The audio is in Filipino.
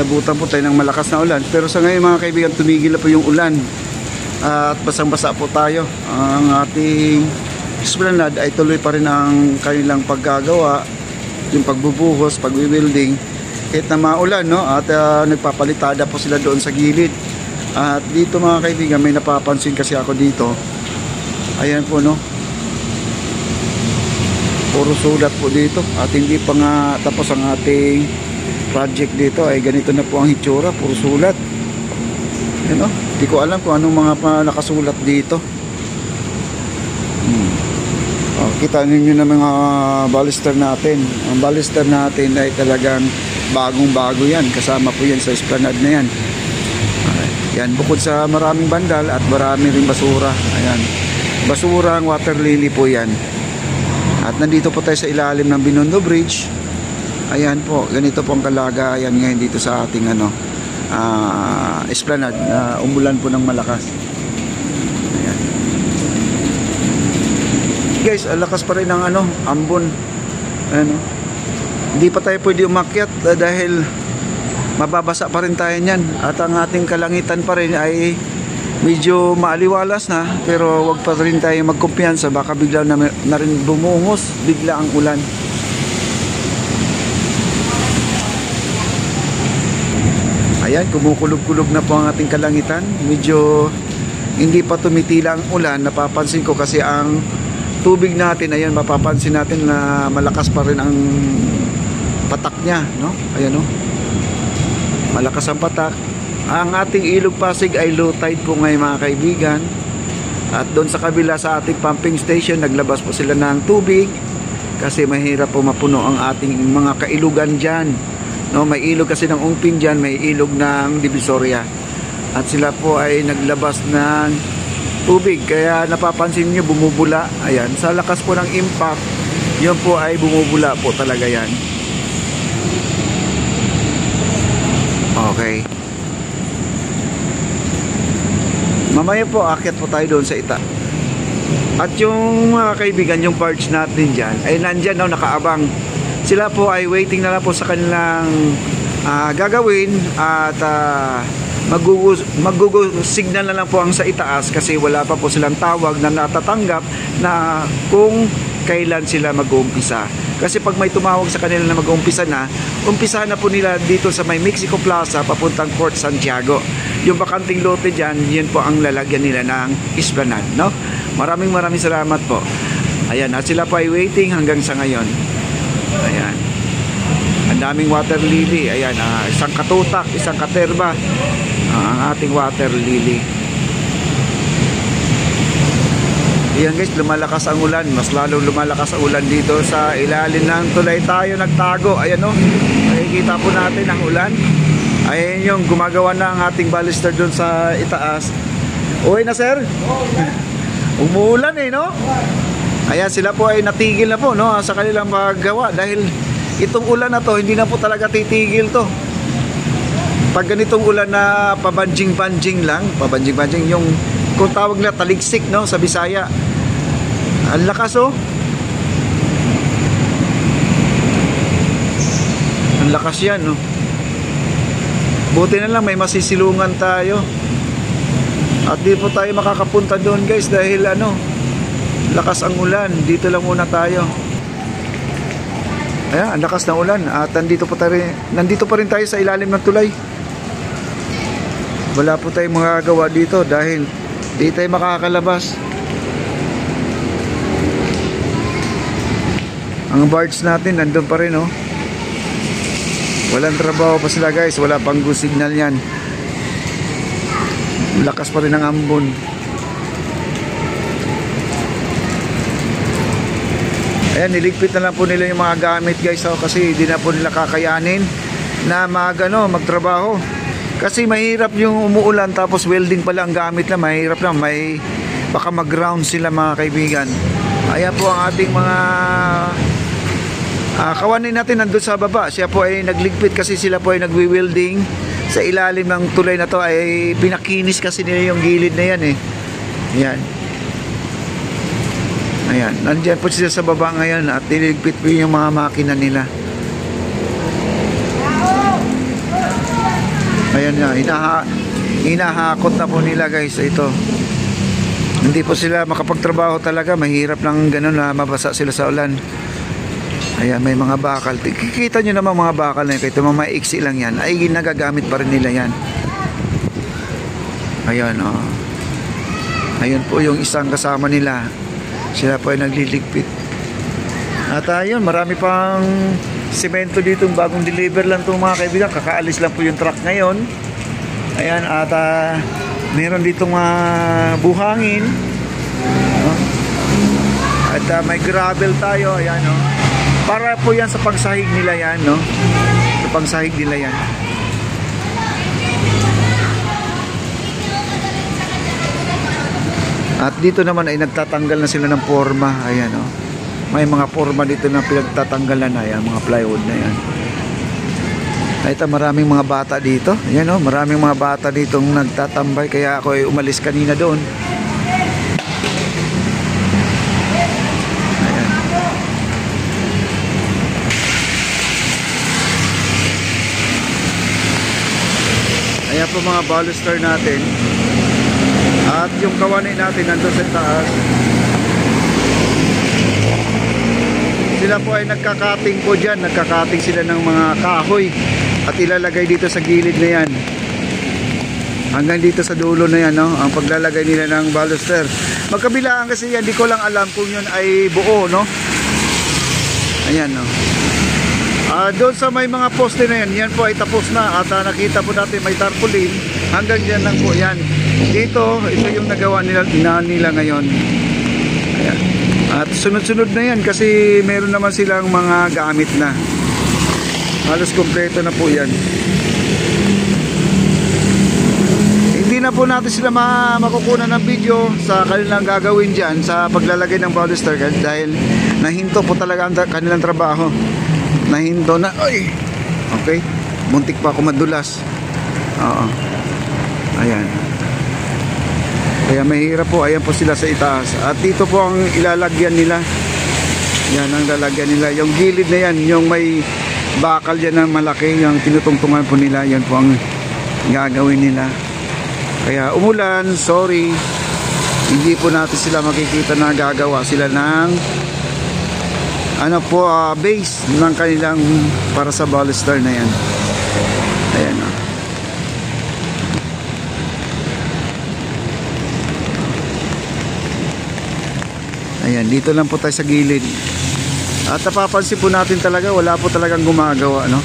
inabutan po tayo ng malakas na ulan. Pero sa ngayon mga kaibigan, tumigil na po yung ulan. At basang-basa po tayo. Ang ating esplanade ay tuloy pa rin ang kanilang paggagawa, yung pagbubuhos, pagwi-welding. Kahit na maulan, no? At nagpapalitada po sila doon sa gilid. At dito mga kaibigan, may napapansin kasi ako dito. Ayan po, no? Puro sulat po dito. At hindi pa nga tapos ang ating project dito. Ay ganito na po ang hitsura. Puro sulat. Ayan, no? Hindi ko alam kung anong mga nakasulat dito. Kita ninyo na mga baluster natin. Ang baluster natin ay talagang bagong-bago yan. Kasama po yan sa esplanade na yan. Yan, bukod sa maraming bandal at marami rin basura. Ayan. Basura, ang water lily po yan. At nandito po tayo sa ilalim ng Binondo Bridge. Ayan po, ganito po ang kalagayan ngayon dito sa ating esplanade. Umulan po ng malakas. Ayan. Guys, lakas pa rin ng ambon. Ayan, hindi pa tayo pwede umakyat dahil mababasa pa rin tayo niyan. At ang ating kalangitan pa rin ay medyo maaliwalas na, pero wag pa rin tayo magkumpiyansa, baka bigla na rin bumuhos bigla ang ulan. Ayan, kumukulog-kulog na po ang ating kalangitan. Medyo hindi pa tumitila ang ulan. Napapansin ko kasi ang tubig natin, ayan, mapapansin natin na malakas pa rin ang patak niya, no? Ayan, no? Malakas ang patak. Ang ating Ilog Pasig ay low tide po ngayon mga kaibigan. At doon sa kabila sa ating pumping station, naglabas po sila ng tubig kasi mahirap po mapuno ang ating mga kailugan dyan, no? May ilog kasi ng Ungpin dyan, may ilog ng Divisoria. At sila po ay naglabas ng tubig, kaya napapansin nyo bumubula. Ayan, sa lakas po ng impact, yun po ay bumubula po talaga yan. Okay. Mamaya po, akyat po tayo doon sa ita. At yung mga kaibigan, yung barge natin dyan, ay nandyan, no, nakaabang. Sila po ay waiting na lang po sa kanilang gagawin. At mag-signal na lang po ang sa itaas kasi wala pa po silang tawag na natatanggap na kung kailan sila mag-uumpisa. Kasi pag may tumawag sa kanila na mag-uumpisa na, umpisa na po nila dito sa may Mexico Plaza papuntang Port Santiago. Yung bakanting lote dyan, yun po ang lalagyan nila ng esplanade, no? Maraming salamat po. Ayan, at sila po ay waiting hanggang sa ngayon. Ayan. Ang daming water lily. Ayan, isang katutak, isang katerba. Ang ating water lily. Ayan guys, lumalakas ang ulan. Mas lalong lumalakas ang ulan dito sa ilalim ng tulay tayo nagtago. Ayan, no? Makikita po natin ang ulan. Ayan yung gumagawa na ang ating baluster doon sa itaas. Uy na sir? Umuulan no? Ayan, sila po ay natigil na po, no, sa kanilang paggawa. Dahil itong ulan na to, hindi na po talaga titigil to. Pag ganitong ulan na pabanjing-banjing lang, pabanjing-banjing, yung kung tawag na taligsik, no, sa Bisaya. Ang lakas, oh. Ang lakas yan, no. Buti na lang may masisilungan tayo. At di po tayo makakapunta doon guys dahil lakas ang ulan. Dito lang muna tayo. Ayan, ang lakas ng ulan. At nandito pa rin tayo sa ilalim ng tulay. Wala po tayong magagawa dito dahil di tayo makakalabas. Ang barge natin nandun pa rin, oh. Walang trabaho pa sila guys. Wala pang go signal yan. Lakas pa rin ang ambon. Ayan, niligpit na lang po nila yung mga gamit guys, oh, kasi hindi na po nila kakayanin na magtrabaho. Kasi mahirap yung umuulan tapos welding pala ang gamit na, mahirap na, baka mag-ground sila mga kaibigan. Ayan po ang ating mga kawanin natin nandun sa baba. Siya po ay nagligpit kasi sila po ay nagwi-welding sa ilalim ng tulay na to. Ay pinakinis kasi nila yung gilid na yan eh. Ayan. Ayan, nandiyan po sila sa baba ngayon at niligpit po yung mga makina nila. Ayan na, hinahakot na po nila guys. Ito. Hindi po sila makapagtrabaho talaga. Mahirap lang ganun na mabasa sila sa ulan. Ayan, may mga bakal. Kikita nyo naman mga bakal na yun. Kahit maiksi lang yan, ay nagagamit pa rin nila yan. Ayan, oh. Ayun po yung isang kasama nila. Sila po ay nagliligpit. At ayun, marami pang semento dito. Bagong deliver lang itong mga kaibigan. Kakaalis lang po yung truck ngayon. Ayan, at meron dito mga buhangin. At may gravel tayo. Ayan, no? Para po yan sa pagsahig nila yan, no? Sa pagsahig nila yan. At dito naman ay nagtatanggal na sila ng forma. Ayan, no? May mga forma dito na pinagtatanggalan na. Ayan, mga plywood na yan. Ito, maraming mga bata dito. Ayan, no? Maraming mga bata dito nagtatambay. Kaya ako ay umalis kanina doon. Ayan. Ayan po mga baluster natin. At yung kawanay natin nandun sa taas. Sila po ay nagkakating po dyan. Nagkakating sila ng mga kahoy. At ilalagay dito sa gilid na yan. Hanggang dito sa dulo na yan, no? Ang paglalagay nila ng baluster. Magkabilaan kasi yan. Di ko lang alam kung yun ay buo, no? Ayan, no? Doon sa may mga poste na yan. Yan po ay tapos na. At nakita po natin may tarpaulin. Hanggang dyan lang po yan. Dito, ito yung nagawa nila ngayon. Ayan. At sunod-sunod na yan kasi meron naman silang mga gamit na. Halos kompleto na po yan. Hindi na po natin sila makukunan ng video sa kanilang gagawin dyan sa paglalagay ng baluster dahil nahinto po talaga ang kanilang trabaho. Nahinto na. Ay! Okay. Muntik pa ako madulas. Oo. Ayan. Kaya mahirap po. Ayan po sila sa itaas. At dito po ang ilalagyan nila. Yan ang lalagyan nila. Yung gilid na yan. Yung may bakal dyan na malaki. Yung tinutungtungan po nila. Yan po ang gagawin nila. Kaya umulan. Sorry. Hindi po natin sila makikita na gagawa sila ng base ng kanilang para sa baluster na yan. Ayan o. Ayan, dito lang po tayo sa gilid. At napapansin po natin talaga, wala po talagang gumagawa, no?